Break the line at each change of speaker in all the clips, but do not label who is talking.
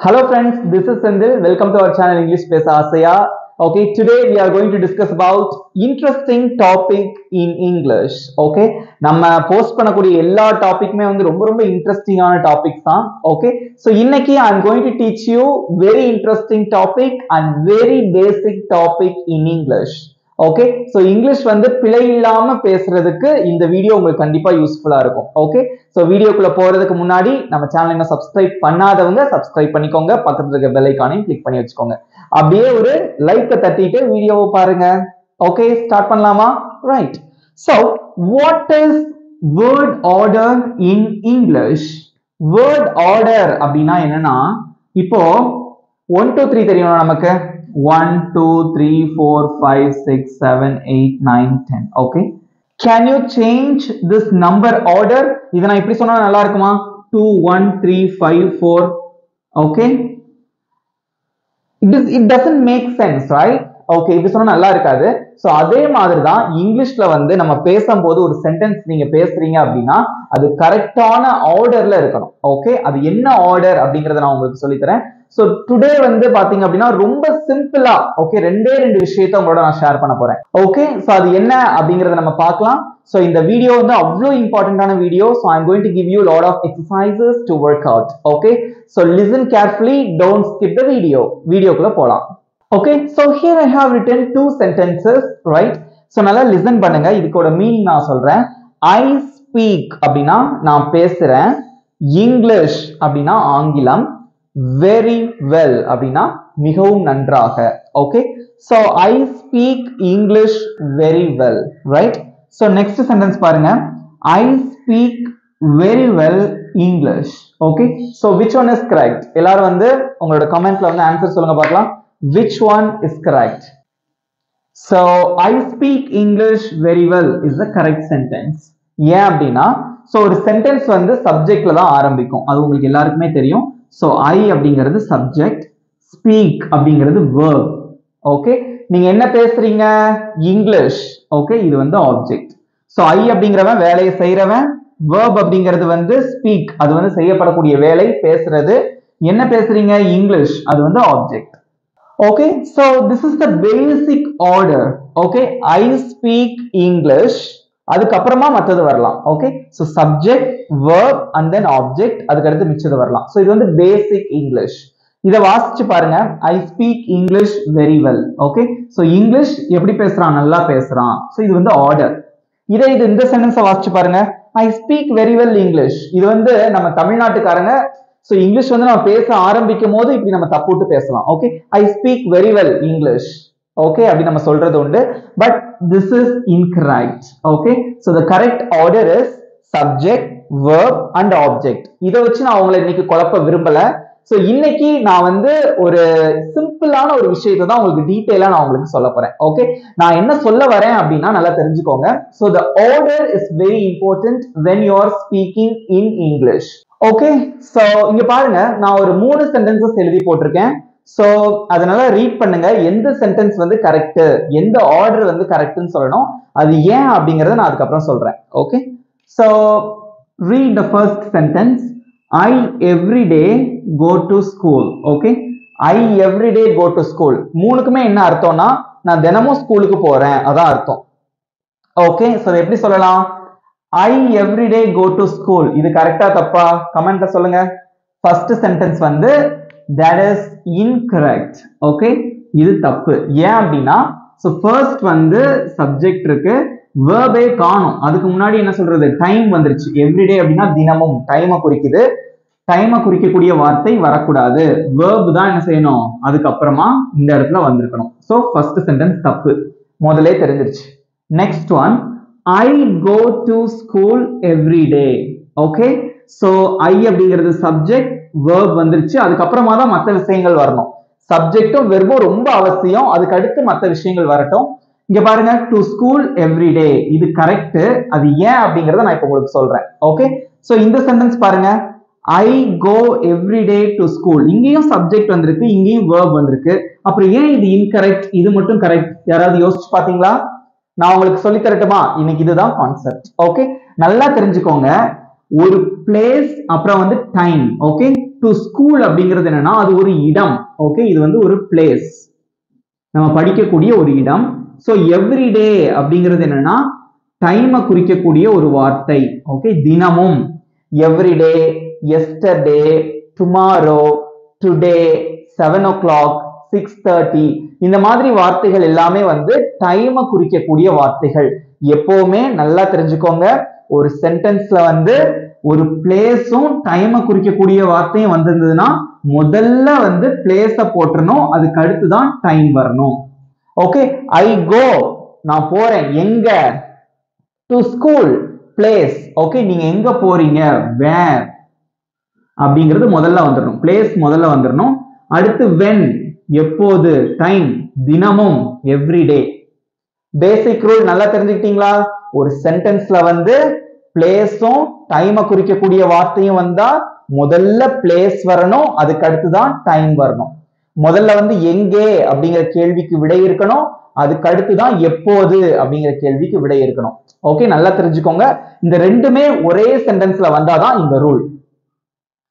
Hello friends, this is Sendil. Welcome to our channel English Pesa Asaya. Okay, today we are going to discuss about interesting topic in English. Okay, நம்ம post பண்ணக்கூடிய எல்லா டாபிக்குமே வந்து ரொம்ப இன்ட்ரெஸ்டிங்கான topics தான். Okay, so இன்னைக்கு I am going to teach you very interesting topic and very basic topic in English. Okay so English வந்து பிழை இல்லாம பேசுறதுக்கு இந்த வீடியோ உங்களுக்கு கண்டிப்பா யூஸ்ஃபுல்லா இருக்கும். ஓகே சோ வீடியோக்குள்ள போறதுக்கு முன்னாடி நம்ம சேனலை இன்னும் சப்ஸ்கிரைப் பண்ணாதவங்க சப்ஸ்கிரைப் பண்ணிக்கோங்க, பக்கத்துல இருக்க பெல் ஐகானையும் கிளிக் பண்ணி வச்சுக்கோங்க. அப்படியே ஒரு லைக்க தட்டிட்டு வீடியோவை பாருங்க. ஓகே ஸ்டார்ட் பண்ணலாமா? Right. So what is word order in English? Word order அப்படின்னா என்னன்னா, இப்போ 1 2 3 தெரியும் நமக்கு. 1 2 3 4 5 6 7 8 9 10. okay, can you change this number order? இத நான் இப்படி சொன்னா நல்லா இருக்குமா? 2 1 3 5 4. okay, it doesn't make sense, right? okay, இப்படி சொன்னா நல்லா இருக்காது. சோ அதே மாதிரி தான் இங்கிலீஷ்ல வந்து நம்ம பேசும்போது ஒரு சென்டென்ஸ் நீங்க பேசுறீங்க அப்படின்னா அது கரெக்டான ஆர்டர்ல இருக்கணும். ஓகே, அது என்ன ஆர்டர் அப்படிங்கறத நான் உங்களுக்கு சொல்லி தரேன். சோ டுடே வந்து பாத்தீங்க அப்படின்னா ரொம்ப சிம்பிளா ஓகே ரெண்டே விஷயத்தை உங்களோட நான் ஷேர் பண்ண போறேன். ஓகே சோ அது என்ன அப்படிங்கறத நம்ம பார்க்கலாம். சோ இந்த வீடியோ வந்து அவ்வளவு இம்பார்ட்டன்டான video. So I am going to give you a lot of exercises to work out. okay, so listen carefully, don't skip the video. வீடியோக்குள்ள போலாம். okay, so here I have written two sentences, right? so நல்லா listen பண்ணுங்க, இதுக்கோட meaning நான் சொல்றேன். I speak அப்படின்னா நான் பேசுறேன், English அப்படின்னா ஆங்கிலம், very well அப்படின்னா மிகவும் நன்றாக. okay, so I speak English very well, right? so next sentence பாருங்க, I speak very well English. okay, so which one is correct? எல்லாரும் வந்து உங்களோட கமெண்ட்ல வந்து ஆன்சர் சொல்லுங்க பார்க்கலாம். which one is correct? so I speak English very well is the correct sentence. ஏன் அப்படின்னா so ஒரு சென்டென்ஸ் வந்து சப்ஜெக்ட்ல தான் ஆரம்பிக்கும், அது உங்களுக்கு எல்லாருக்குமே தெரியும். so I அப்படிங்கிறது சப்ஜெக்ட், speak அப்படிங்கிறது verb. ஓகே, நீங்க என்ன பேசுறீங்க? இங்கிலீஷ். ஓகே, இது வந்து ஆப்ஜெக்ட். so I அப்படிங்கிறவன் வேலையை செய்யறவன், verb அப்படிங்கிறது வந்து speak, அது வந்து செய்யப்படக்கூடிய வேலை, பேசுறது. என்ன பேசுறீங்க? இங்கிலீஷ், அது வந்து object. okay, so this is the basic order. okay, I speak English, அதுக்கு அப்புறமா மத்தது வரலாம். Okay, so subject, verb and then object, அதுக்கு அடுத்து மிச்சது வரலாம். சோ இது வந்து பேசிக் இங்கிலீஷ். இத வாசிச்சு பாருங்க. I speak English very well. Okay, so English எப்படி பேசுறான்? நல்லா பேசுறான். சோ இது வந்து ஆர்டர். இது இந்த சென்டென்ஸை வாசிச்சு பாருங்க. I speak very well English. இது வந்து நம்ம தமிழ்நாட்டுக்காரங்க சோ இங்கிலீஷ் வந்து நம்ம பேச ஆரம்பிக்கும் போது இப்படி நம்ம தப்புட்டு பேசலாம். Okay, I speak very well English. okay அப்படி நம்ம சொல்றது உண்டு, but this is incorrect. okay, so the correct order is subject, verb and object. இத வச்சு நான் உங்களை இன்னைக்கு குழப்ப விரும்பல. சோ இன்னைக்கு நான் வந்து ஒரு சிம்பிளான ஒரு விஷயத்தை தான் உங்களுக்கு டீடைலா நான் உங்களுக்கு சொல்ல போறேன். ஓகே, நான் என்ன சொல்ல வரேன் அப்படின்னா நல்லா தெரிஞ்சுக்கோங்க. so the order is very important when you are speaking in English. Okay, so இங்க பாருங்க, நான் ஒரு 3 சென்டென்சஸ் எழுதி போட்டிருக்கேன். சோ அதனால ரீட் பண்ணுங்க, எந்த சென்டென்ஸ் வந்து கரெக்ட், எந்த ஆர்டர் வந்து கரெக்ட்னு சொல்லணும், அது ஏன் அப்படிங்கறத நான் அதுக்கு அப்புறம் சொல்றேன். Okay, so read the first sentence. I every day go to school. okay, I every day go to school மூணுக்குமே என்ன அர்த்தம்னா நான் தினமும் ஸ்கூலுக்கு போறேன், அதான் அர்த்தம். ஓகே, சோ எப்படி சொல்லலாம்? I every day go to school. இது கரெக்ட்டா தப்பா? கமெண்ட்ல சொல்லுங்க. ஃபர்ஸ்ட் சென்டென்ஸ் வந்து that is incorrect. ஓகே, இது தப்பு. ஏன் அப்படின்னா சோ ஃபர்ஸ்ட் வந்து சப்ஜெக்ட் இருக்கு, verb-ஏ காணோம். அதுக்கு முன்னாடி என்ன சொல்றது? டைம் வந்துருச்சு. everyday அப்படின்னா தினமும், டைமை குறிக்குது. டைமை குறிக்கக்கூடிய வார்த்தை வரக்கூடாது, verb தான் என்ன செய்யணும், அதுக்கு அப்புறமா இந்த இடத்துல வந்திருக்கணும். சோ ஃபர்ஸ்ட் சென்டென்ஸ் தப்பு, முதல்ல தெரிஞ்சிருச்சு. Next one, I go to school every day. okay, so I அப்படிங்கிறது சப்ஜெக்ட், verb வந்துருச்சு, அதுக்கு அப்புறமா தான் மற்ற விஷயங்கள் வரணும். சப்ஜெக்டும் வெர்பும் ரொம்ப அவசியம், அதுக்கு அடுத்து மற்ற விஷயங்கள் வரட்டும். இங்க பாருங்க, to school every day இது கரெக்ட். அது ஏன் அப்படிங்கறத நான் இப்ப உங்களுக்கு சொல்றேன். ஓகே, சோ இந்த சென்டென்ஸ் பாருங்க, I go every day to school. இங்கேயும் சப்ஜெக்ட் வந்திருக்கு, இங்கேயும் verb வந்திருக்கு. அப்புறம் ஏன் இது இன்கரெக்ட், இது மட்டும் கரெக்ட்? யாராவது யோசிச்சு பாத்தீங்களா? நான் உங்களுக்கு சொல்லி தரட்டுமா? இன்னைக்கு இதுதான் கான்செப்ட். ஓகே, நல்லா தெரிஞ்சுக்கோங்க. ஒரு பிளேஸ் அப்புறம் வந்து டைம். ஓகே, டு ஸ்கூல் அப்படிங்கிறது என்னன்னா அது ஒரு இடம். ஓகே, இது வந்து ஒரு பிளேஸ், நம்ம படிக்கக்கூடிய ஒரு இடம். ஸோ எவ்ரிடே அப்படிங்கிறது என்னன்னா டைமை குறிக்கக்கூடிய ஒரு வார்த்தை. ஓகே, தினமும், everyday, yesterday, tomorrow, today, 7 o'clock, 6:30, இந்த மாதிரி வார்த்தைகள் எல்லாமே வந்து டைமை குறிக்கக்கூடிய வார்த்தைகள். எப்பவுமே நல்லா தெரிஞ்சுக்கோங்க, ஒரு சென்டென்ஸ்ல வந்து ஒரு பிளேஸும் டைமை குறிக்கக்கூடிய வார்த்தையும் வந்திருந்ததுன்னா முதல்ல வந்து பிளேஸ போட்டுறணும், அதுக்கு அடுத்துதான் டைம் வரணும். ஓகே, ஐ கோ, நான் போறேன், எங்க, டு ஸ்கூல், பிளேஸ். ஓகே, நீங்க எங்க போறீங்க, வேர் அப்படிங்கிறது முதல்ல வந்துடணும், பிளேஸ் முதல்ல வந்துடணும். அடுத்து வென், எப்போது, டைம், தினமும், எவ்ரிடே. பேசிக் ரூல் நல்லா தெரிஞ்சுக்கிட்டீங்களா? ஒரு சென்டென்ஸ்ல வந்து பிளேஸும் டைமை குறிக்கக்கூடிய வார்த்தையும் வந்தா முதல்ல பிளேஸ் வரணும், அதுக்கு அடுத்துதான் டைம் வரணும். முதல்ல வந்து எங்கே அப்படிங்கிற கேள்விக்கு விடை இருக்கணும், அதுக்கு அடுத்துதான் எப்போது அப்படிங்கிற கேள்விக்கு விடை இருக்கணும். ஓகே, நல்லா தெரிஞ்சுக்கோங்க, இந்த ரெண்டுமே ஒரே சென்டென்ஸ்ல வந்தாதான் இந்த ரூல்.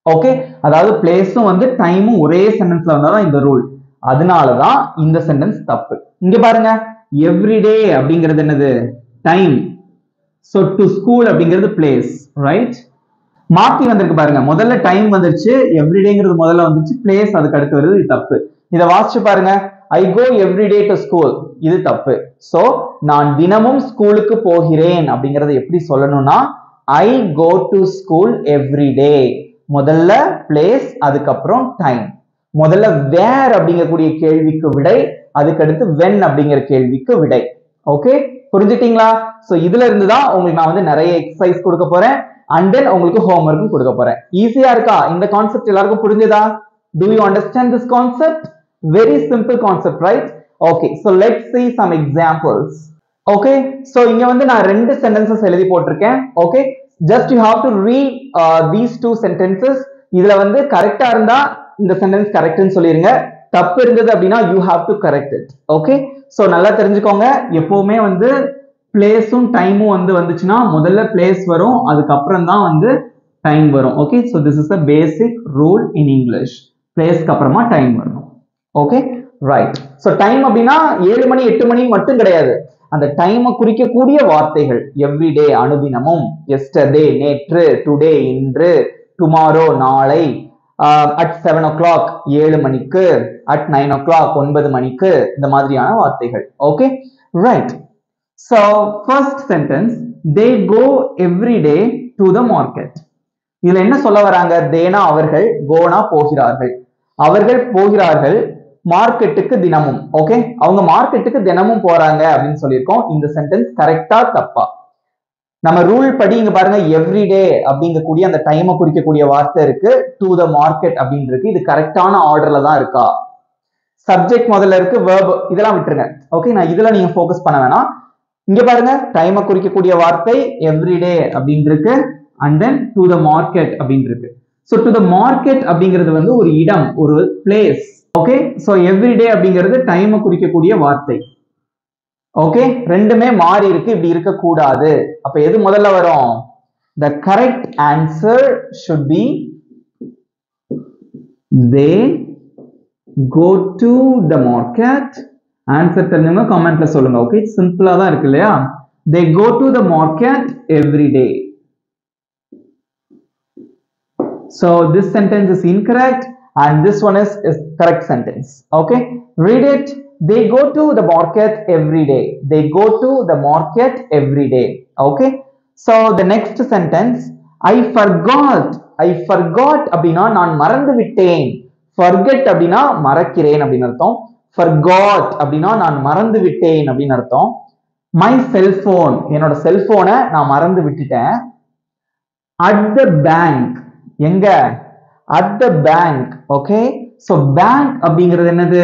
ஓகே, அதாவது பிளேஸும் வந்து டைமும் ஒரே சென்டென்ஸ்ல வந்தாதான் இந்த ரூல். அதனாலதான் இந்த சென்டென்ஸ் தப்பு. இங்க பாருங்க, எவ்ரிடே அப்படிங்கிறது என்னது, டைம். சோ டு ஸ்கூல் அப்படிங்கிறது பிளேஸ், ரைட்? மாத்தி வந்திருக்கு பாருங்க, முதல்ல டைம் வந்துருச்சு, எவ்ரிடேங்கிறது முதல்ல வந்துருச்சு, பிளேஸ் அதுக்கு அடுத்து வருது, இது தப்பு. இதை வாசிச்சு பாருங்க, ஐ கோ எவ்ரிடே டு ஸ்கூல், இது தப்பு. சோ நான் தினமும் ஸ்கூலுக்கு போகிறேன் அப்படிங்கறத எப்படி சொல்லணும்னா ஐ கோ டு ஸ்கூல் எவ்ரிடே, முதல்ல பிளேஸ் அதுக்கப்புறம் டைம். முதல்ல வேர் அப்படிங்கக்கூடிய கேள்விக்கு விடை, அதுக்கு அடுத்து வென் அப்படிங்கிற கேள்விக்கு விடை. ஓகே, புரிஞ்சுட்டீங்களா? சோ இதுல இருந்து தான் உங்களுக்கு நான் வந்து நிறைய எக்ஸசைஸ் கொடுக்க போறேன், அண்ட் தென் உங்களுக்கு ஹோம்வொர்க்கும் கொடுக்க போறேன். ஈஸியா இருக்கா? இந்த கான்செப்ட் எல்லாருக்கும் புரிஞ்சுதா? Do you understand this concept? Very simple concept, right? Okay, so let's see some examples. Okay, so இங்க வந்து நான் ரெண்டு sentences எழுதி போட்டிருக்கேன். Okay, just you have to read these two sentences. இதுல வந்து கரெக்டா இருந்தா இந்த சென்டென்ஸ் கரெக்ட்னு சொல்லிருங்க, தப்பு இருந்தது அப்படின்னா you have to correct it. Okay, so நல்லா தெரிஞ்சுக்கோங்க, எப்பவுமே வந்து பிளேஸும் டைமும் வந்து வந்துச்சுன்னா முதல்ல பிளேஸ் வரும், அதுக்கப்புறம் தான் வந்து டைம் வரும். Okay, so this is the basic rule in English. பிளேஸ்க்கு அப்புறமா டைம் வரணும். Okay, right. ஸோ டைம் அப்படின்னா 7 மணி 8 மணி மட்டும் கிடையாது, அந்த டைமை குறிக்கக்கூடிய வார்த்தைகள். எவ்ரிடே அனுதினமும், எஸ்டர்டே நேற்று, டுடே இன்று, டுமாரோ நாளை, அட் 7 o'clock 7 மணிக்கு, அட் 9 o'clock 9 மணிக்கு, இந்த மாதிரியான வார்த்தைகள். Okay, right. So first sentence, they go everyday to the market. இதுல என்ன சொல்ல வராங்க? தேனா அவர்கள், கோனா போகிறார்கள். அவர்கள் போகிறார்கள் மார்க்கெட்டுக்கு தினமும். ஓகே, அவங்க மார்க்கெட்டுக்கு தினமும் போறாங்க அப்படின்னு சொல்லியிருக்கோம். இந்த சென்டென்ஸ் கரெக்டா தப்பா? நம்ம ரூல் படி இங்க பாருங்க, எவ்ரிடே அப்படிங்கக்கூடிய அந்த டைமை குறிக்கக்கூடிய வார்த்தை இருக்கு, டு த மார்க்கெட் அப்படின்னு இருக்கு. இது கரெக்டான ஆர்டர்ல தான் இருக்கா? சப்ஜெக்ட் முதல்ல இருக்கு, வெர்ப் இதெல்லாம் விட்டுருங்க. ஓகே, நான் இதுல நீங்க ஃபோக்கஸ் பண்ண வேணாம். இங்க பாருங்க, டைமை குறிக்கக்கூடிய வார்த்தை எவ்ரிடே அப்படின்னு இருக்கு, and then to the market அப்படின்னு இருக்கு. so to the market அப்படிங்கிறது வந்து ஒரு இடம், ஒரு place. ஓகே, so everyday அப்படிங்கிறது டைமை குறிக்கக்கூடிய வார்த்தை. ஓகே, ரெண்டுமே மாறி இருக்கு, இப்படி இருக்க கூடாது. அப்ப எது முதல்ல வரும்? the correct answer should be they go to the market. Answer தெரிஞ்சவங்க கமெண்ட்ல சொல்லுங்க. ஓகே, சிம்பிளா தான் இருக்கு இல்லையா? they go to the market every day. So this sentence is incorrect and this one is correct sentence. Okay, read it. They go to the market every day. They go to the market every day. Okay, so the next sentence, I forgot. I forgot அப்படின்னா நான் மறந்து விட்டேன். forget அப்படின்னா மறக்கிறேன் அப்படின்னு அர்த்தம். forgot அப்படின்னா நான் மறந்து விட்டேன் அப்படின்னு அர்த்தம். my cell phone, என்னோட செல்போனை நான் மறந்து விட்டுட்டேன். at the bank, எங்க? at the bank. Okay, so bank அப்படிங்கிறது என்னது?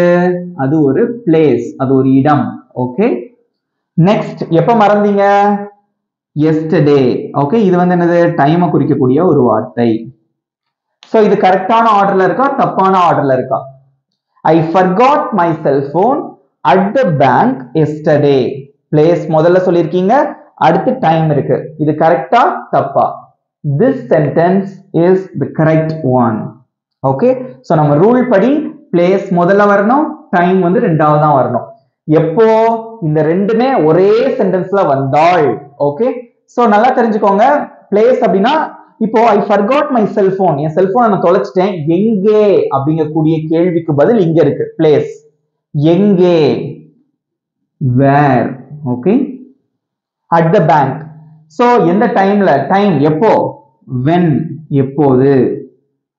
அது ஒரு பிளேஸ், அது ஒரு இடம். ஓகே, நெக்ஸ்ட், எப்ப மறந்தீங்க? yesterday. ஓகே, இது வந்து என்னது? டைமை குறிக்கக்கூடிய ஒரு வார்த்தை. சோ இது கரெக்டான ஆர்டர்ல இருக்கா, தப்பான ஆர்டர்ல இருக்கா? I forgot my cell phone at the bank yesterday. Place முதல்ல சொல்லிருக்கீங்க, அடுத்து டைம் இருக்கு. இது கரெக்டா தப்பா? This sentence is the correct one. Okay, so நம்ம ரூல் படி பிளேஸ் முதல்ல வரணும், டைம் வந்து ரெண்டாவது தான் வரணும். எப்போ இந்த ரெண்டுமே ஒரே சென்டென்ஸ்ல வந்தால். ஓகே, சோ நல்லா தெரிஞ்சுக்கோங்க. பிளேஸ் அப்படின்னா இப்போ ஐ ஃபர்காட் மை செல்போன், என் செல்போனை நான் தொலைச்சிட்டேன், எங்கே அப்படிங்கக்கூடிய கேள்விக்கு பதில் இங்க இருக்கு பிளேஸ். எங்கே, where. Okay, at the bank. So எந்த டைம்ல, டைம் எப்போ, வென் எப்போது,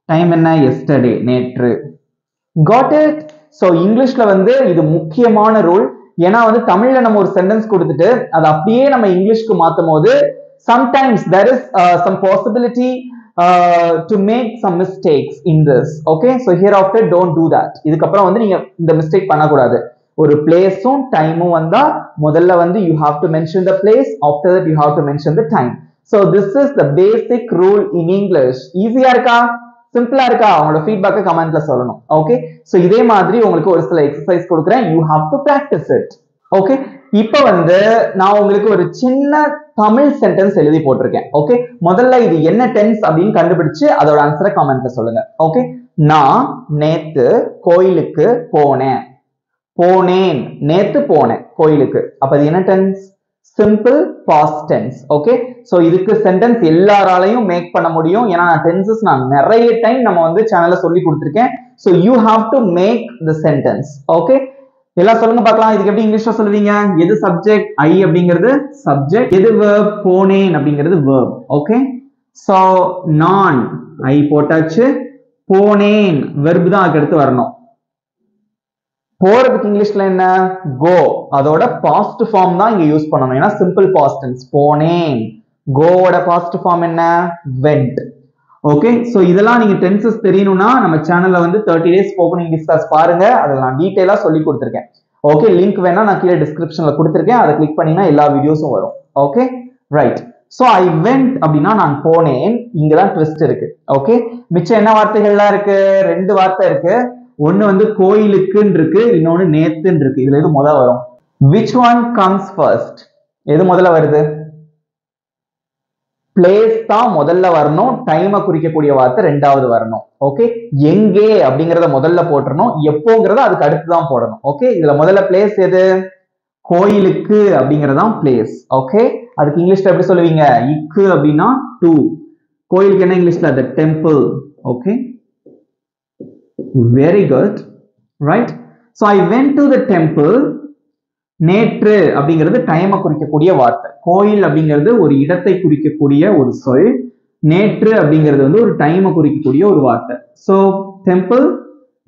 டைம் என்ன, எஸ்டர்டே நேற்று. Got it. சோ இங்கிலீஷ்ல வந்து இது முக்கியமான ரூல். ஏன்னா வந்து தமிழ்ல நம்ம ஒரு சென்டென்ஸ் கொடுத்துட்டு அதை அப்படியே நம்ம இங்கிலீஷ்க்கு மாத்தும் போது sometimes there is some possibility to make some mistakes in this. Okay, so hereafter don't do that. இதுக்கப்புறம் வந்து நீங்க இந்த மிஸ்டேக் பண்ணக்கூடாது. ஒரு பிளேஸும் டைமும் வந்தா முதல்ல வந்து you have to mention the place, after that you have to mention the time. So this is the basic rule in English. ஈஸியா இருக்கா, சிம்பிளா இருக்கா? உங்களோட ஃபீட்பேக்கை கமெண்ட்ல சொல்லணும். ஓகே, சோ இதே மாதிரி உங்களுக்கு ஒரு சில எக்ஸசைஸ் கொடுக்குறேன், you have to practice it. Okay, இப்போ வந்து நான் உங்களுக்கு ஒரு சின்ன தமிழ் சென்டென்ஸ் எழுதி போட்டிருக்கேன். ஓகே, முதல்ல இது என்ன டென்ஸ் அப்படின்னு கண்டுபிடிச்சு அதோட ஆன்சரை கமெண்ட்ல சொல்லுங்க. ஓகே, நான் நேத்து கோயிலுக்கு போனேன். போனேன், நேத்து போனேன் கோயிலுக்கு. அப்ப இது என்ன tense? Simple past tense. Okay, so இதுக்கு சென்டென்ஸ் எல்லாராலையும் மேக் பண்ண முடியும். ஏன்னா டென்சஸ் நான் நிறைய டைம் நம்ம வந்து சேனல்ல சொல்லி கொடுத்திருக்கேன். So you have to make the sentence. Okay, எல்லாம் சொல்லுங்க பார்க்கலாம். இதுக்கு எப்படி இங்கிலீஷ்ல சொல்லுவீங்க? எது சப்ஜெக்ட்? ஐ அப்படிங்கிறது சப்ஜெக்ட். எது வெர்ப்? போனேன் அப்படிங்கிறது வெர்ப். ஓகே, சோ நான் ஐ போட்டாச்சு, போனேன் வெர்ப் தான் அதுக்கு அடுத்து வரணும். போறதுக்கு இங்கிலீஷ்ல என்ன? கோ. அதோட பாஸ்ட் ஃபார்ம் தான் இங்க யூஸ் பண்ணணும். ஏன்னா சிம்பிள் பாஸ்ட் டென்ஸ். போனேன். கோவோட பாஸ்ட் ஃபார்ம் என்ன? வெண்ட். ஓகே, சோ இதெல்லாம் நீங்க டென்சஸ் தெரியணும்னா நம்ம சேனல்ல வந்து 30 days ஸ்போக்கன் இங்கிலீஷ் கிளாஸ் பாருங்க. அதில் நான் டீடைலா சொல்லி கொடுத்துருக்கேன். ஓகே, லிங்க் வேணா நான் கீழே டிஸ்கிரிப்ஷன்ல கொடுத்துருக்கேன், அதை கிளிக் பண்ணீங்கன்னா எல்லா வீடியோஸும் வரும். Okay, right. So I went அப்படின்னா நான் போனேன். இங்கதான் ட்விஸ்ட் இருக்கு. ஓகே, மிச்சம் என்ன வார்த்தைகள்லாம் இருக்கு? ரெண்டு வார்த்தை இருக்கு. ஒன்னு வந்து கோயிலுக்குன்னு இருக்கு, இன்னொன்னு நேத்துன்னு இருக்கு. இதுல எது முதல்ல வரும்? which one comes first? எது முதல்ல வருது? பிளேஸ் தான் முதல்ல வரணும், டைமை குறிக்கக்கூடிய வார்த்தை ரெண்டாவது வரணும். ஓகே, எங்கே அப்படிங்கறத முதல்ல போட்டுறணும், எப்போங்கிறத அதுக்கு அடுத்து தான் போடணும். ஓகே, இதுல முதல்ல பிளேஸ் எது? கோயிலுக்கு அப்படிங்கறதான் பிளேஸ். ஓகே, அதுக்கு இங்கிலீஷ்ல எப்படி சொல்லுவீங்க? இக்கு அப்படின்னா டு. கோயிலுக்கு என்ன இங்கிலீஷ்ல? the temple. Okay, very good, right? So I went to the temple. நேற்று அப்படிங்கிறது டைமை குறிக்கக்கூடிய வார்த்தை. கோயில் அப்படிங்கிறது ஒரு இடத்தை குறிக்கக்கூடிய ஒரு சொல். நேற்று அப்படிங்கிறது வந்து ஒரு டைமை குறிக்கக்கூடிய ஒரு வார்த்தை. சோ டெம்பிள்,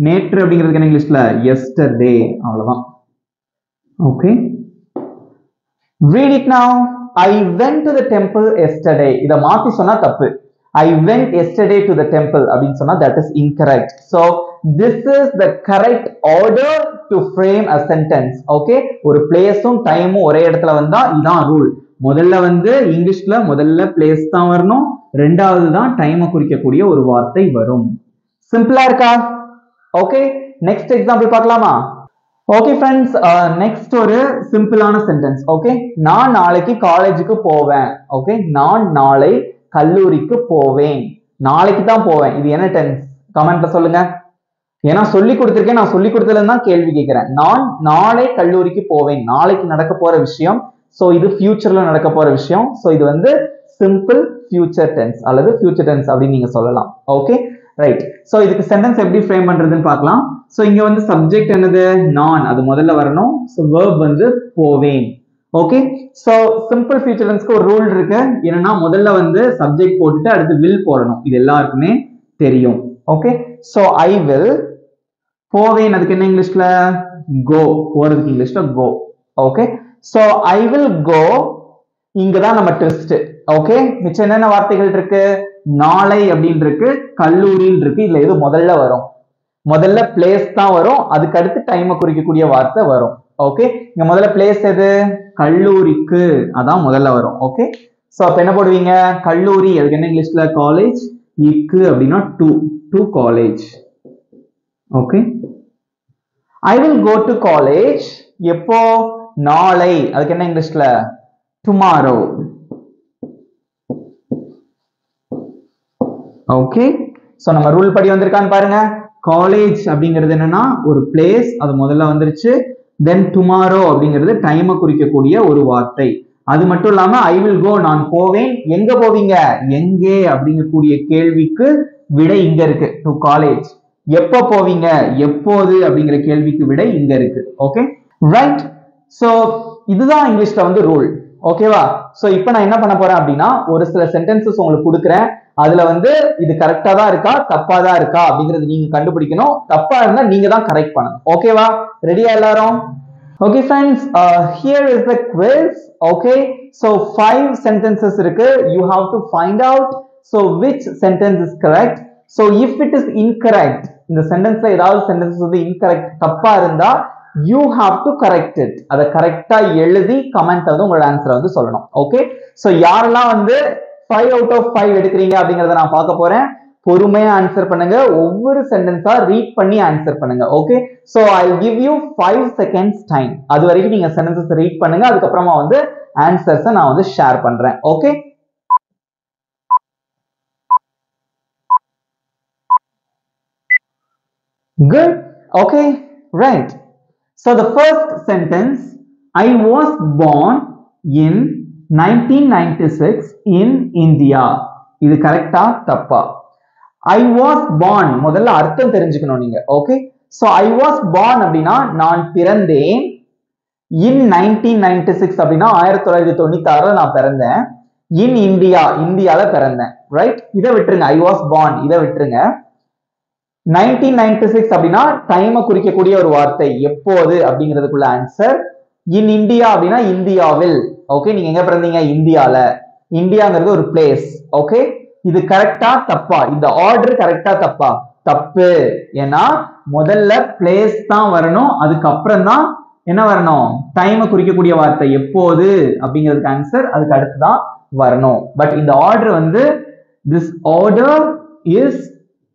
நேற்று அப்படிங்கிறதுக்கு என்ன இங்கிலீஷ்ல? yesterday. அவ்வளவுதான். Okay, read it now. I went to the temple yesterday. இத மாத்தி சொன்னா தப்பு. I went yesterday to the temple அப்படின்னு சொன்னா that is incorrect. So this is the correct order to frame a sentence. Okay, ஒரு பிளேஸும் டைமும் ஒரே இடத்துல வந்தா இதான் ரூல். முதல்ல வந்து இங்கிலீஷ்ல முதல்ல பிளேஸ் தான் வரணும், ரெண்டாவது தான் டைமை குறிக்கக்கூடிய ஒரு வார்த்தை வரும். சிம்பிளா இருக்கா? ஓகே, நெக்ஸ்ட் எக்ஸாம்பிள் பார்க்கலாமா? ஓகே ஃப்ரெண்ட்ஸ், நெக்ஸ்ட் ஒரு சிம்பிளான சென்டென்ஸ். ஓகே, நான் நாளைக்கு காலேஜுக்கு போவேன். ஓகே, நான் நாளை கல்லூரிக்கு போவேன். நாளைக்கு தான் போவேன். இது என்ன டென்ஸ்? கமெண்ட்ல சொல்லுங்க. ஏன்னா சொல்லி கொடுத்திருக்கேன், நான் சொல்லி கொடுத்ததுல தான் கேள்வி கேட்கிறேன். நான் நாளை கல்லூரிக்கு போவேன், நாளைக்கு நடக்க போற விஷயம். சோ இது ஃபியூச்சர்ல நடக்க போற விஷயம். சோ இது வந்து சிம்பிள் ஃபியூச்சர் டென்ஸ் அல்லது ஃபியூச்சர் டென்ஸ் அப்படின்னு நீங்க சொல்லலாம். Okay, right. சோ இதுக்கு சென்டென்ஸ் எப்படி ஃப்ரேம் பண்றதுன்னு பார்க்கலாம். சோ இங்க வந்து சப்ஜெக்ட் என்னது? நான், அது முதல்ல வரணும். சோ வெர்ப் வந்து போவேன். ஓகே, சோ சிம்பிள் ஃபியூச்சர் டென்ஸ்க்கு ஒரு ரூல் இருக்கு. என்னன்னா முதல்ல வந்து சப்ஜெக்ட் போட்டுட்டு அடுத்து வில் போடணும். இது எல்லாருக்குமே தெரியும். Okay, so I will. போவேன் அதுக்கு என்ன இங்கிலீஷ்ல? கோ. போறதுக்கு இங்கிலீஷ்ல go. Okay, so I will go. இங்கதான் நம்ம ட்விஸ்ட். ஓகே, மிச்சம் என்னென்ன வார்த்தைகள் இருக்கு? நாளை அப்படின்னு இருக்கு, கல்லூரியில் இருக்கு. இதுல எது முதல்ல வரும்? முதல்ல பிளேஸ் தான் வரும், அதுக்கு அடுத்து டைமை குறிக்கக்கூடிய வார்த்தை வரும். ஓகே, இங்க முதல்ல பிளேஸ் எது? கல்லூரிக்கு, அதான் முதல்ல வரும். ஓகே, சோ அப்ப என்ன போடுவீங்க? கல்லூரி, அதுக்கு என்ன இங்கிலீஷ்ல? காலேஜ். இக்கு அப்படின்னா to, to college. Okay, I will go to college. எப்போ? நாளை, அதுக்கு என்ன இங்கிலீஷ்ல? டுமாரோ. ஓகே, சோ நம்ம ரூல் படி வந்திருக்கான்னு பாருங்க. காலேஜ் அப்படிங்கிறது என்னன்னா ஒரு பிளேஸ், அது முதல்ல வந்துருச்சு. தென் டுமாரோ அப்படிங்கிறது டைமை குறிக்கக்கூடிய ஒரு வார்த்தை. அது மட்டும் இல்லாம ஐ வில் கோ, நான் போவேன். எங்க போவீங்க, எங்கே அப்படிங்கக்கூடிய கேள்விக்கு விடை இங்க இருக்கு, டு காலேஜ். எப்ப போவீங்க, எப்போது அப்படிங்கிற கேள்விக்கு விடை இங்க இருக்கு. Okay right. சோ இதுதான் இங்கிலீஷ்ல வந்து ரூல். ஓகேவா? சோ இப்போ நான் என்ன பண்ண போறேன் அப்படின்னா ஒரு சில சென்டென்சஸ் உங்களுக்கு கொடுக்குறேன். அதுல வந்து இது கரெக்டா தான் இருக்கா தப்பா தான் இருக்கா அப்படிங்கறது நீங்க கண்டுபிடிக்கணும். தப்பா இருந்தா நீங்க தான் கரெக்ட் பண்ணணும். ஓகேவா? ரெடியா எல்லாரும்? Okay friends, here is the quiz. Okay, so 5 sentences இருக்கு. You have to find out so which sentence is correct. So if it is incorrect, இந்த sentenceல ஏதாவது sentences வந்து incorrect தப்பா இருந்தா you have to correct it. அத கரெக்ட்டா எழுதி comment வந்து உங்களோட ஆன்சரை வந்து சொல்லணும். ஓகே, சோ யாரெல்லாம் வந்து 5 out of 5 எடுக்கிறீங்க அப்படிங்கறத நான் பார்க்க போறேன். பொறுமையா ஆன்சர் பண்ணுங்க, ஒவ்வொரு சென்டென்ஸா ரீட் பண்ணி ஆன்சர் பண்ணுங்க. Okay, so I give you 5 seconds time. அது வரைக்கும் நீங்க சென்டென்சஸ் ரீட் பண்ணுங்க, அதுக்கு அப்புறமா வந்து ஆன்சர்ஸை நான் வந்து ஷேர் பண்றேன். Okay, good. Okay, right. So the first sentence, I was born in 1996 in India. இது கரெக்டா தப்பா? I was born முதல்ல அர்த்தம் தெரிஞ்சுக்கணும் நீங்க. Okay, so I was born அப்படின்னா நான் பிறந்தேன். in 1996 அப்படின்னா 1996 நான் பிறந்தேன். in India, இந்தியால பிறந்தேன். ரைட், இதை விட்டுருங்க. I was born இதை விட்டுருங்க. 1996 அப்படின்னா டைமை குறிக்கக்கூடிய ஒரு வார்த்தை, எப்போது அப்படிங்கிறதுக்குள்ள ஆன்சர். in India அப்படின்னா இந்தியாவில். ஓகே, நீங்க எங்க பிறந்தீங்க, இந்தியால. இந்தியாங்கிறது ஒரு பிளேஸ். ஓகே, இது கரெக்டா தப்பா? இந்த ஆர்டர் கரெக்டா தப்பா? தப்பு. ஏன்னா முதல்ல பிளேஸ் தான் வரணும், அதுக்கப்புறம் தான் என்ன வரணும், டைமை குறிக்கக்கூடிய வார்த்தை எப்போது அப்படிங்கிறதுக்கு ஆன்சர் அதுக்கு அடுத்துதான் வரணும். பட் இந்த ஆர்டர் வந்து திஸ் ஆர்டர் இஸ்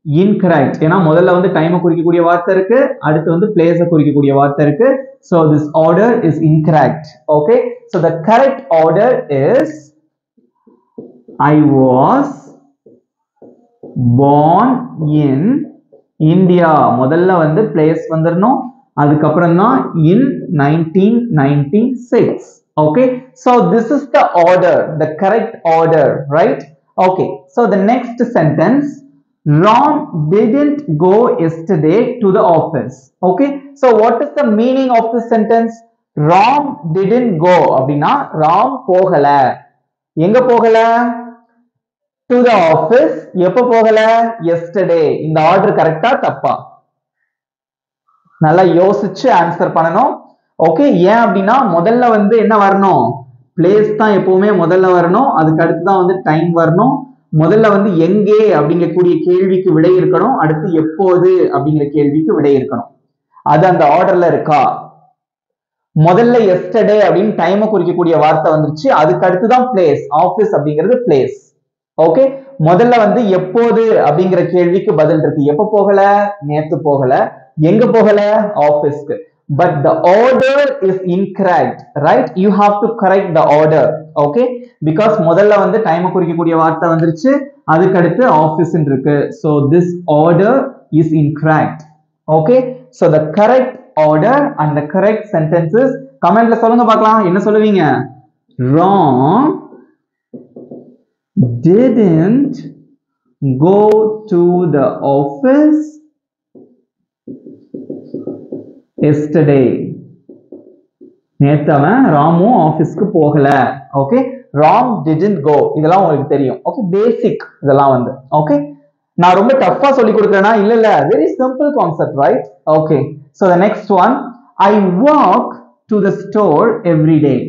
இன்கரெக்ட். ஏன்னா முதல்ல வந்து டைமை குறிக்கக்கூடிய வார்த்தை இருக்கு, அடுத்து வந்து பிளேஸை குறிக்கக்கூடிய வார்த்தை இருக்கு. So this order is incorrect. Okay, so the correct order is I was born in India. முதல்ல வந்து பிளேஸ் வந்துடணும், அதுக்கப்புறம் தான் in 1996. Okay, so this is the order, the correct order, right? Okay, so the next sentence, Ram didn't go yesterday to the office. Okay, so what is the meaning of this sentence? Ram didn't go அப்படின்னா ராம் போகல. எங்க போகல? to the office. எப்ப போகல? yesterday. இந்த order கரெக்டா தப்பா? நல்லா யோசிச்சு ஆன்சர் பண்ணணும். ஓகே, ஏன் அப்படின்னா முதல்ல வந்து என்ன வரணும், பிளேஸ் தான் எப்பவுமே முதல்ல வரணும், அதுக்கு அடுத்துதான் வந்து டைம் வரணும். முதல்ல வந்து எங்கே அப்படிங்கக்கூடிய கேள்விக்கு விடை இருக்கணும், அடுத்து எப்போது அப்படிங்கிற கேள்விக்கு விடை இருக்கணும். அது அந்த ஆர்டர்ல இருக்கா? முதல்ல எஸ்டர்டே அப்படின்னு டைமை குறிக்கக்கூடிய வார்த்தை வந்துருச்சு, அதுக்கு அடுத்துதான் பிளேஸ். ஆபீஸ் அப்படிங்கிறது பிளேஸ். ஓகே, முதல்ல வந்து எப்போது அப்படிங்கிற கேள்விக்கு பதில் இருக்கு. எப்ப போகல? நேத்து போகல. எங்க போகல? ஆபீஸ்க்கு. But the order is incorrect, right? You have to correct the order. Okay, because முதல்ல வந்து டைமை குறிக்கக்கூடிய வார்த்தை வந்துருச்சு, அதுக்கு அடுத்து ஆபீஸ் இருக்கு. So this order is incorrect. Okay, so the correct order and the correct sentences கமெண்ட்ல சொல்லுங்க பார்க்கலாம். என்ன சொல்லுவீங்க? Ram didn't go to the office yesterday. நேத்து அவன் ராமும் ஆபீஸ்க்கு போகல. ஓகே, ராம் didn't go, இதெல்லாம் உங்களுக்கு தெரியும். ஓகே, பேசிக் இதெல்லாம் வந்து. ஓகே, நான் ரொம்ப டஃபா சொல்லி கொடுக்கிறேனா? இல்ல, very simple concept, right? Okay, so the next one, I walk to the store every day.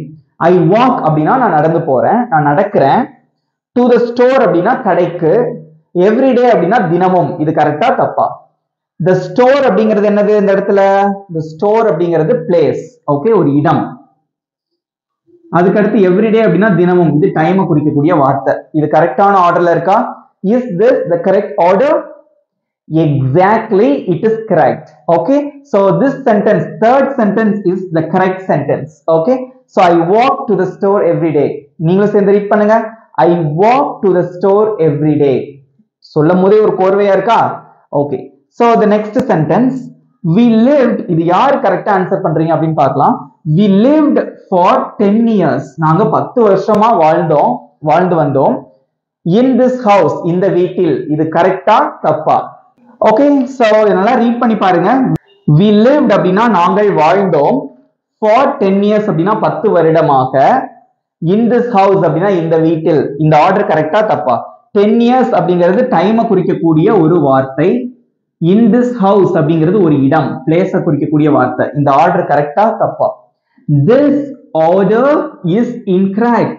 I walk அப்படின்னா நான் நடந்து போறேன், நான் நடக்கிறேன். to the store அப்படின்னா கடைக்கு. every day அப்படின்னா தினமும். இது கரெக்டா தப்பா? the store அப்படிங்கிறது என்னது இந்த இடத்துல? the store அப்படிங்கிறது place. ஓகே, ஒரு இடம். அதுக்கு அடுத்து everyday அப்படின்னா தினமும், இது டைமை குறிக்கக்கூடிய வார்த்தை. இது கரெக்டான ஆர்டர்ல இருக்கா? is this the correct order? Exactly, it is correct. Okay, so this sentence, third sentence is the correct sentence. Okay, so I walk to the store every day. நீங்களும் சேர்ந்து ரீட் பண்ணுங்க. I walk to the store every day. சொல்லும் போதே ஒரு கோர்வையா இருக்கா? Okay, so the next sentence, we lived, இது யார் கரெக்டா ஆன்சர் பண்றீங்க அப்படின்னு பார்க்கலாம். we lived for 10 years, நாங்க 10 வருஷமா வாழ்ந்து வந்தோம். in this house, இந்த வீட்டில், இது கரெக்டா தப்பா? ஓகே, so இதெல்லாம் ரீட் பண்ணி பாருங்க. we lived அப்படின்னா நாங்கள் வாழ்ந்தோம், for 10 years அப்படின்னா 10 வருடமாக, in this house அப்படின்னா இந்த வீட்டில், இந்த ஆர்டர் கரெக்டா தப்பா? 10 years அப்படிங்கிறது டைமை குறிக்கக்கூடிய ஒரு வார்த்தை, in this house அப்படிங்கிறது ஒரு இடம், பிளேஸை குறிக்கக்கூடிய வார்த்தை. இந்த ஆர்டர் கரெக்டா தப்பா? this order is incorrect.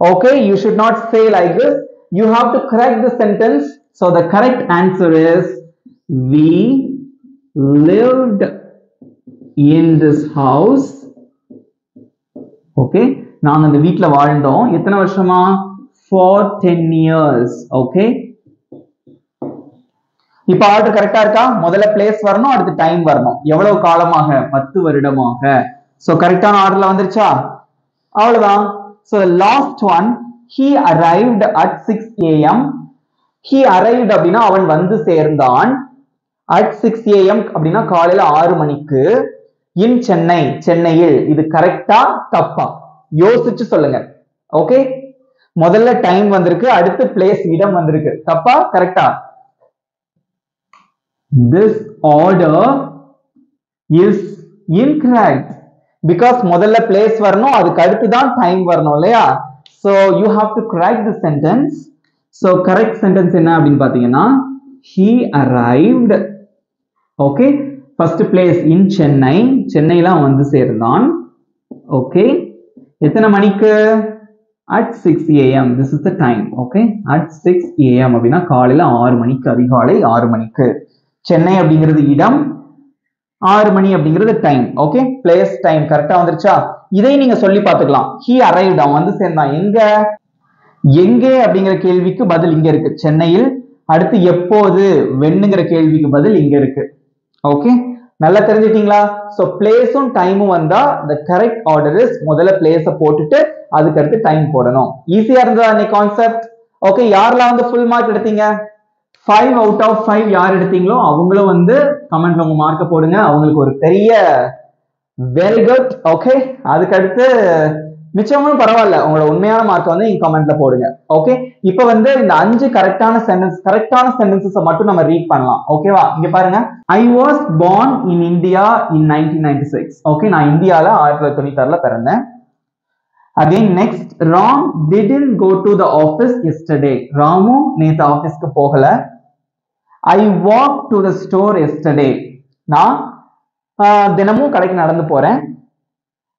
Okay, you should not say like this, you have to correct the sentence. So the correct answer is we lived in this house. Okay, நாங்க அந்த வீட்ல வாழ்ந்தோம் எத்தனை வருஷமா? for 10 years. Okay, இப்ப order கரெக்டா இருக்கா? முதல்ல பிளேஸ் வரணும், அடுத்து டைம் வரணும். எவ்வளவு காலமாக? 10 வருடமாக. சோ கரெக்டான ஆர்டர்ல வந்துருச்சா? அவ்வளவுதான். So the last one, he arrived at 6 am. he arrived அப்படின்னா அவன் வந்து சேர்ந்தான், at 6 am அப்படின்னா காலையில 6 மணிக்கு, in சென்னை, சென்னையில், இது கரெக்டா தப்பா? யோசிச்சு சொல்லுங்க. ஓகே, முதல்ல டைம் வந்திருக்கு, அடுத்து பிளேஸ் இடம் வந்திருக்கு, தப்பா கரெக்டா? this order is incorrect because முதல்ல பிளேஸ் வரணும், அதுக்கு அடுத்து தான் டைம் வரணும் இல்லையா? so you have to correct the sentence. so correct sentence என்ன அப்படின்னு பாத்தீங்கன்னா, he arrived, okay, first place in Chennai, சென்னையில வந்து சேர்ந்தான். ஓகே, எத்தனை மணிக்கு? at 6 am, this is the time. okay, at 6 am அப்படின்னா காலையில 6 மணிக்கு, அதிகாலை 6 மணிக்கு. சென்னை அப்படிங்கிறது இடம், 6 மணி அப்படிங்கிறது டைம். ஓகே, பிளேஸ் டைம் கரெக்டா வந்துருச்சா? இதை நீங்க சொல்லி பார்த்துக்கலாம். he arrived, அவன் வந்து சேர்ந்தான். எங்கே அப்படிங்கிற கேள்விக்கு பதில் இங்க இருக்கு, சென்னையில். அடுத்து எப்போது, வென்னுங்கிற கேள்விக்கு பதில் இங்க இருக்கு. ஓகே, நல்லா தெரிஞ்சிட்டீங்களா? சோ பிளேஸும் டைமும் வந்தா the correct order is முதல்ல பிளேஸ போட்டுட்டு அதுக்கு அடுத்து டைம் போடணும். ஈஸியா இருந்ததா இந்த கான்செப்ட்? ஓகே, யாரெல்லாம் வந்து ஃபுல் மார்க் எடுத்தீங்க? 5 out of 5 யார் எடுத்தீங்களோ அவங்களும் வந்து கமெண்ட்ல உங்க மார்க்க போடுங்க. அவங்களுக்கு ஒரு பெரிய வெரி குட். ஓகே, அதுக்கு அடுத்து மிச்சமும் பரவாயில்ல, உங்களோட உண்மையான மார்க் வந்து நீங்க கமெண்ட்ல போடுங்க. ஓகே, இப்போ வந்து இந்த 5 கரெக்டான சென்டென்சஸ் மட்டும் நம்ம ரீட் பண்ணலாம். ஓகேவா? இங்க பாருங்க, I was born in India in 1996. Okay, நான் இந்தியால 1996ல பிறந்தேன். Again next, Ram didn't go to the office yesterday. Ramu நேத்து ஆபீஸ்க்கு போகல. I walked to the store yesterday. நான் தினமும் கடைக்கு நடந்து போறேன்.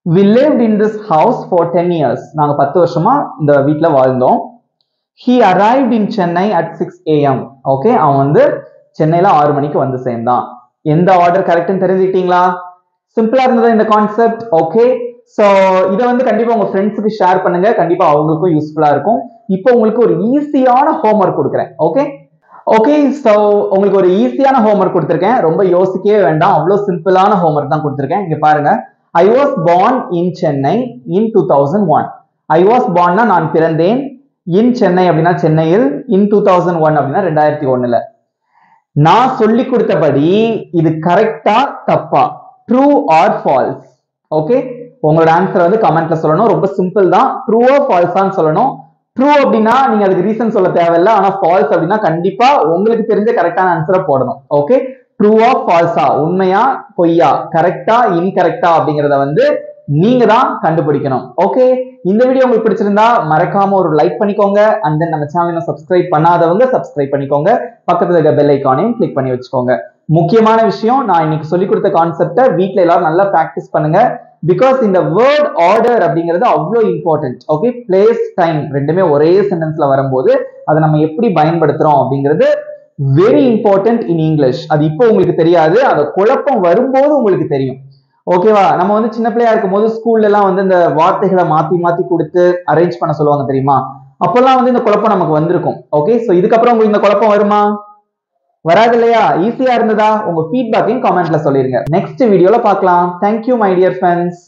We lived in this house for 10 years. நாங்க 10 வருஷமா இந்த வீட்ல வாழ்ந்தோம். He arrived in Chennai at 6 am. Okay, அவன் வந்து சென்னையில 6 மணிக்கு வந்து சேர்ந்தான். எந்த ஆர்டர் கரெக்ட்னு தெரிஞ்சுக்கிட்டீங்களா? சிம்பிளா இருந்தது இந்த கான்செப்ட். ஓகே, சோ இதை வந்து கண்டிப்பா உங்க ஃப்ரெண்ட்ஸுக்கு ஷேர் பண்ணுங்க, கண்டிப்பா அவங்களுக்கும் யூஸ்ஃபுல்லா இருக்கும். இப்போ உங்களுக்கு ஒரு ஈஸியான ஹோம்ஒர்க் கொடுக்குறேன். ஓகே, சோ உங்களுக்கு ஒரு ஈஸியான ஹோம்ஒர்க் கொடுத்துருக்கேன். ரொம்ப யோசிக்கவே வேண்டாம், அவ்வளவு சிம்பிளான ஹோம்ஒர்க் தான் கொடுத்துருக்கேன். இங்க பாருங்க, I was born in Chennai in 2001. I was born னா நான் பிறந்தேன், in Chennai அப்படின்னா சென்னையில், in 2001 அப்படின்னா 2001ல. நான் சொல்லி கொடுத்தபடி இது கரெக்டா தப்பா? True or false? ஓகே, உங்களோட ஆன்சர் வந்து கமெண்ட்ல சொல்லணும். ரொம்ப சிம்பிள் தான், ட்ரூவோ ஃபால்ஸான்னு சொல்லணும். ட்ரூ அப்படின்னா நீங்க அதுக்கு ரீசன் சொல்ல தேவையில்லை, ஆனா ஃபால்ஸ் அப்படின்னா கண்டிப்பா உங்களுக்கு தெரிஞ்ச கரெக்டான ஆன்சரை போடணும். ஓகே, ட்ரூவா ஃபால்ஸா, உண்மையா பொய்யா, கரெக்டா இன்கரெக்டா அப்படிங்கறத வந்து நீங்க தான் கண்டுபிடிக்கணும். ஓகே, இந்த வீடியோ உங்களுக்கு பிடிச்சிருந்தா மறக்காம ஒரு லைக் பண்ணிக்கோங்க. அண்ட் தென் நம்ம சேனலை சப்ஸ்கிரைப் பண்ணாதவங்க சப்ஸ்கிரைப் பண்ணிக்கோங்க. பக்கத்துல இருக்க பெல் ஐகானையும் கிளிக் பண்ணி வச்சுக்கோங்க. முக்கியமான விஷயம், நான் இன்னைக்கு சொல்லி கொடுத்த கான்செப்டை வீட்ல எல்லாரும் நல்லா பிராக்டிஸ் பண்ணுங்க. பிகாஸ் இந்த வேர்ட் ஆர்டர் அப்படிங்கிறது அவ்வளோ இம்பார்ட்டன்ட். ஓகே, பிளேஸ் டைம் ரெண்டுமே ஒரே சென்டென்ஸ்ல வரும்போது அதை நம்ம எப்படி பயன்படுத்துறோம் அப்படிங்கிறது வெரி இம்பார்ட்டன்ட் இன் இங்கிலீஷ். அது இப்போ உங்களுக்கு தெரியாது, அந்த குழப்பம் வரும்போது உங்களுக்கு தெரியும். ஓகேவா? நம்ம வந்து சின்ன பிள்ளையா இருக்கும் போது ஸ்கூல்ல எல்லாம் வந்து இந்த வார்த்தைகளை மாத்தி மாத்தி கொடுத்து அரேஞ்ச் பண்ண சொல்லுவாங்க தெரியுமா? அப்பெல்லாம் வந்து இந்த குழப்பம் நமக்கு வந்திருக்கும். ஓகே, சோ இதுக்கப்புறம் உங்களுக்கு இந்த குழப்பம் வருமா? வராது இல்லையா? ஈஸியா இருந்ததா? உங்க ஃபீட்பேக்கையும் கமெண்ட்ல சொல்லிருங்க. நெக்ஸ்ட் வீடியோல பார்க்கலாம். Thank you my dear friends.